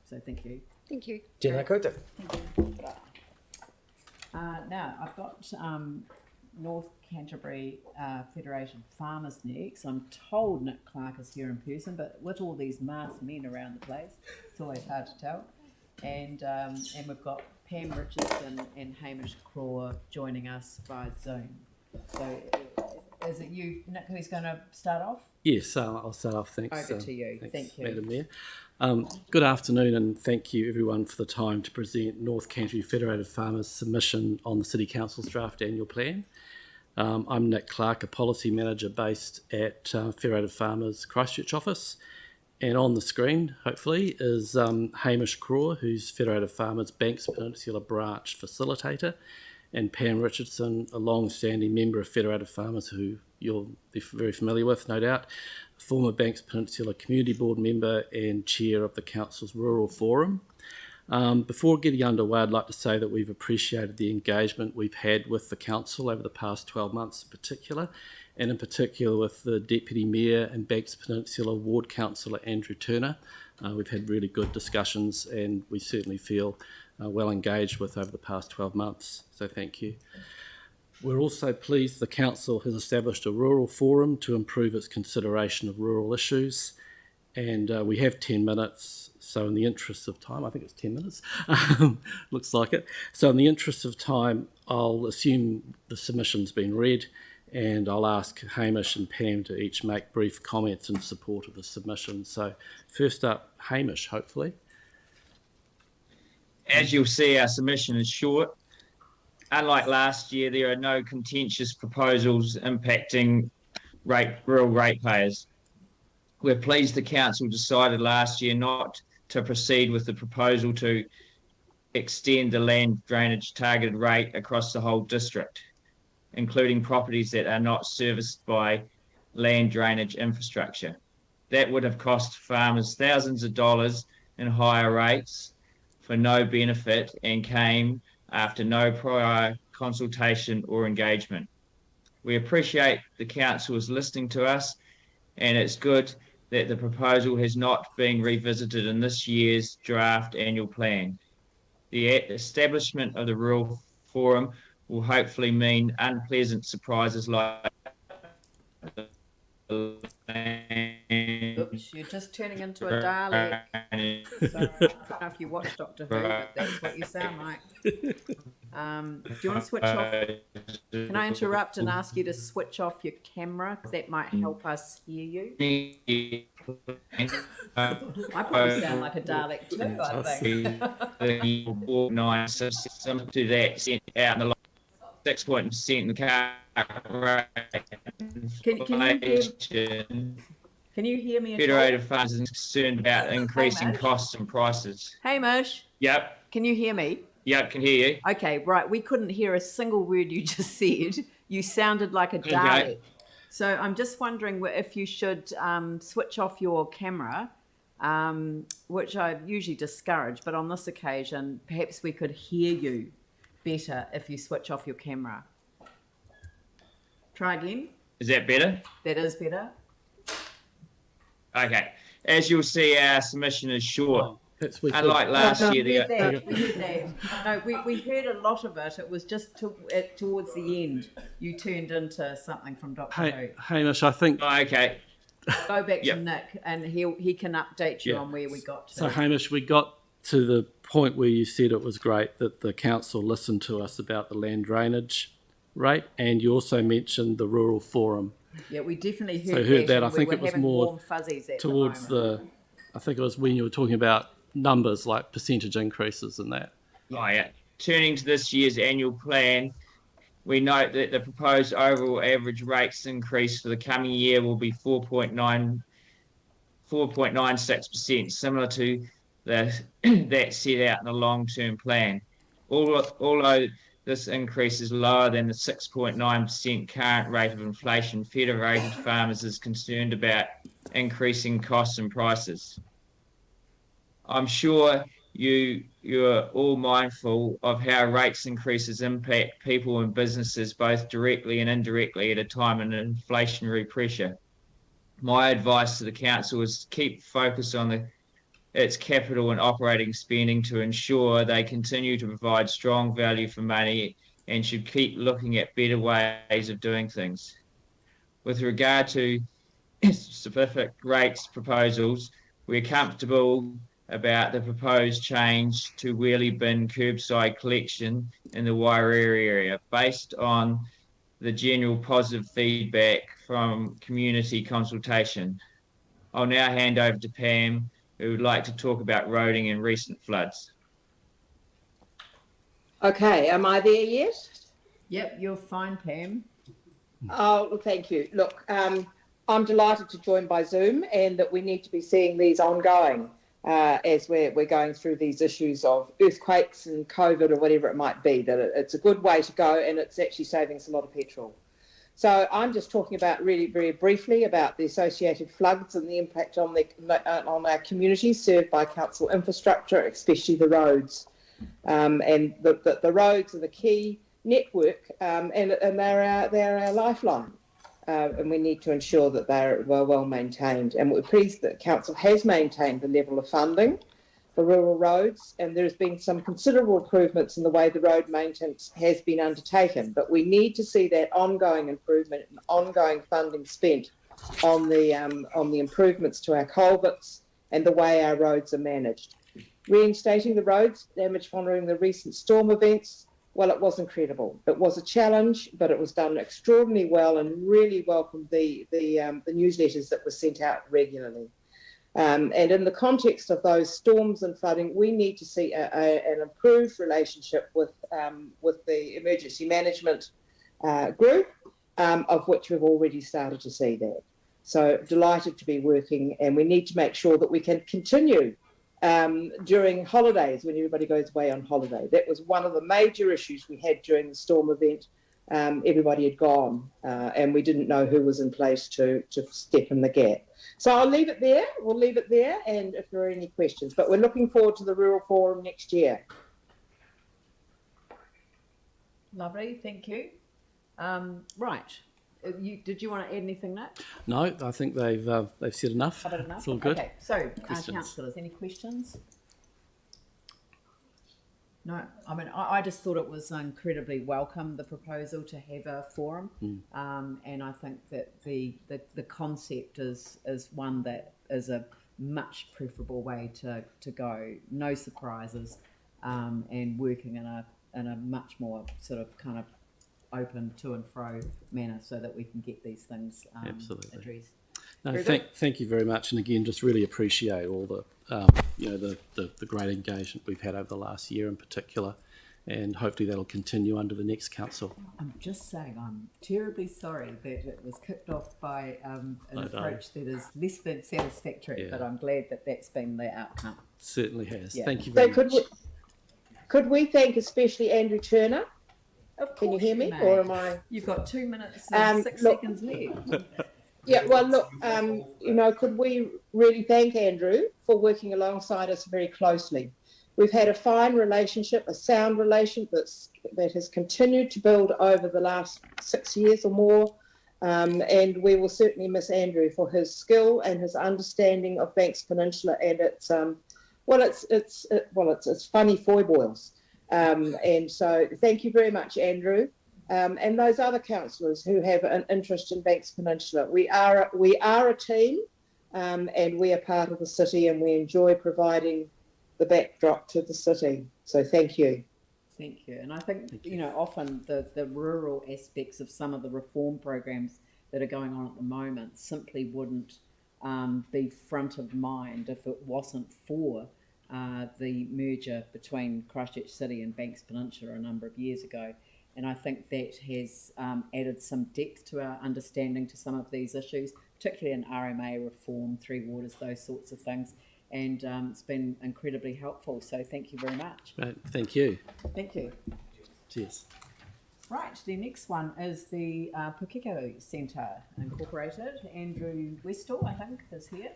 So thank you. Thank you. Tēnā koutou. Now, I've got North Canterbury Federation Farmers next. I'm told Nick Clark is here in person, but with all these masked men around the place, it's always hard to tell. And we've got Pam Richardson and Hamish Craw joining us by Zoom. So is it you, Nick, who's going to start off? Yes, I'll start off. Thanks. Over to you. Thanks, Thank you. Madam Mayor. Good afternoon, and thank you everyone for the time to present North Canterbury Federated Farmers' submission on the City Council's draft annual plan. I'm Nick Clark, a policy manager based at Federated Farmers Christchurch office. And on the screen, hopefully, is Hamish Craw, who's Federated Farmers Banks Peninsula branch facilitator, and Pam Richardson, a long-standing member of Federated Farmers who you'll be very familiar with, no doubt, former Banks Peninsula Community Board member and chair of the Council's Rural Forum. Before getting underway, I'd like to say that we've appreciated the engagement we've had with the Council over the past 12 months in particular, and in particular with the Deputy Mayor and Banks Peninsula Ward Councillor Andrew Turner. We've had really good discussions, and we certainly feel well engaged with over the past 12 months, so thank you. We're also pleased the Council has established a rural forum to improve its consideration of rural issues, and we have 10 minutes, so in the interest of time, I think it's 10 minutes, looks like it. So in the interest of time, I'll assume the submission's been read, and I'll ask Hamish and Pam to each make brief comments in support of the submission. So first up, Hamish, hopefully. As you'll see, our submission is short. Unlike last year, there are no contentious proposals impacting rural ratepayers. We're pleased the Council decided last year not to proceed with the proposal to extend the land drainage targeted rate across the whole district, including properties that are not serviced by land drainage infrastructure. That would have cost farmers thousands of dollars in higher rates for no benefit and came after no prior consultation or engagement. We appreciate the Council is listening to us, and it's good that the proposal has not been revisited in this year's draft annual plan. The establishment of the Rural Forum will hopefully mean unpleasant surprises like Oops, you're just turning into a Dalek. So, I don't know if you watch Doctor Who, but that's what you sound like. Do you want to switch off? Can I interrupt and ask you to switch off your camera? That might help us hear you. I probably sound like a Dalek too, I think. To that sent out in the 6% in the car. Can you hear me? Federated Farmers is concerned about increasing costs and prices. Hamish. Yep. Can you hear me? Yep, can hear you. Okay, right. We couldn't hear a single word you just said. You sounded like a Dalek. Okay. So I'm just wondering if you should switch off your camera, which I usually discourage, but on this occasion, perhaps we could hear you better if you switch off your camera. Try again. Is that better? That is better. Okay. As you'll see, our submission is short. Unlike last year, we heard that. No, we heard a lot of it. It was just towards the end. You turned into something from Doctor Who. Hamish, I think. Oh, okay. Go back to Nick, and he can update you on where we got to. So Hamish, we got to the point where you said it was great that the Council listened to us about the land drainage rate, and you also mentioned the Rural Forum. Yeah, we definitely heard, so heard that. I we think were it was having more warm fuzzies at towards the I think it was when you were talking about numbers like percentage increases and that. Oh, yeah. Turning to this year's annual plan, we note that the proposed overall average rates increase for the coming year will be 4.96%, similar to that set out in the long-term plan. Although this increase is lower than the 6.9% current rate of inflation, Federated Farmers is concerned about increasing costs and prices. I'm sure you're all mindful of how rates increases impact people and businesses both directly and indirectly at a time of inflationary pressure. My advice to the Council is keep focus on the its capital and operating spending to ensure they continue to provide strong value for money and should keep looking at better ways of doing things. With regard to specific rates proposals, we're comfortable about the proposed change to wheelie bin curbside collection in the Wairere area based on the general positive feedback from community consultation. I'll now hand over to Pam, who would like to talk about roading and recent floods. Okay, am I there yet? Yep, you're fine, Pam. Oh, well, thank you. Look, I'm delighted to join by Zoom, and that we need to be seeing these ongoing as we're going through these issues of earthquakes and COVID or whatever it might be, that it's a good way to go, and it's actually saving us a lot of petrol. So I'm just talking about really very briefly about the associated floods and the impact on our communities served by council infrastructure, especially the roads. And the roads are the key network, and they're our lifeline. And we need to ensure that they're well maintained. And we're pleased that council has maintained the level of funding for rural roads, and there's been some considerable improvements in the way the road maintenance has been undertaken. But we need to see that ongoing improvement and ongoing funding spent on the improvements to our culverts and the way our roads are managed. Reinstating the roads damaged following the recent storm events, well, it was incredible. It was a challenge, but it was done extraordinarily well, and really welcomed the newsletters that were sent out regularly. And in the context of those storms and flooding, we need to see an improved relationship with the emergency management group, of which we've already started to see that. So delighted to be working, and we need to make sure that we can continue during holidays, when everybody goes away on holiday. That was one of the major issues we had during the storm event. Everybody had gone, and we didn't know who was in place to step in the gap. So I'll leave it there. We'll leave it there, and if there are any questions. But we're looking forward to the Rural Forum next year. Lovely, thank you. Right. Did you want to add anything, Nick? No, I think they've said enough. Covered enough? It's all good. Okay, so Questions? councillors, any questions? No, I mean, I just thought it was incredibly welcome, the proposal to have a forum, and I think that the concept is one that is a much preferable way to go. No surprises, and working in a much more sort of kind of open to and fro manner, so that we can get these things Absolutely. addressed. No, thank you very much, and again, just really appreciate all the the great engagement we've had over the last year in particular, and hopefully that'll continue under the next council. I'm just saying, I'm terribly sorry that it was kicked off by an approach that is less than satisfactory, but I'm glad that that's been the outcome. Certainly has. Yeah. Thank you So very much. could we thank especially Andrew Turner? Of Can you course hear me, may. or am I? You've got 2 minutes and 6 look- seconds left. Yeah, well, look, could we really thank Andrew for working alongside us very closely? We've had a fine relationship, a sound relationship that has continued to build over the last 6 years or more, and we will certainly miss Andrew for his skill and his understanding of Banks Peninsula and its funny foibles. And so, thank you very much, Andrew. And those other councillors who have an interest in Banks Peninsula. We are a team, and we are part of the city, and we enjoy providing the backdrop to the city. So thank you. Thank you. And I think, often the rural aspects of some of the reform programs that are going on at the moment simply wouldn't be front of mind if it wasn't for the merger between Christchurch City and Banks Peninsula a number of years ago. And I think that has added some depth to our understanding to some of these issues, particularly in RMA reform, Three Waters, those sorts of things. And it's been incredibly helpful. So thank you very much. Right, thank you. Thank you. Cheers. Right, the next one is the Pukeko Centre Incorporated. Andrew Westall, I think, is here.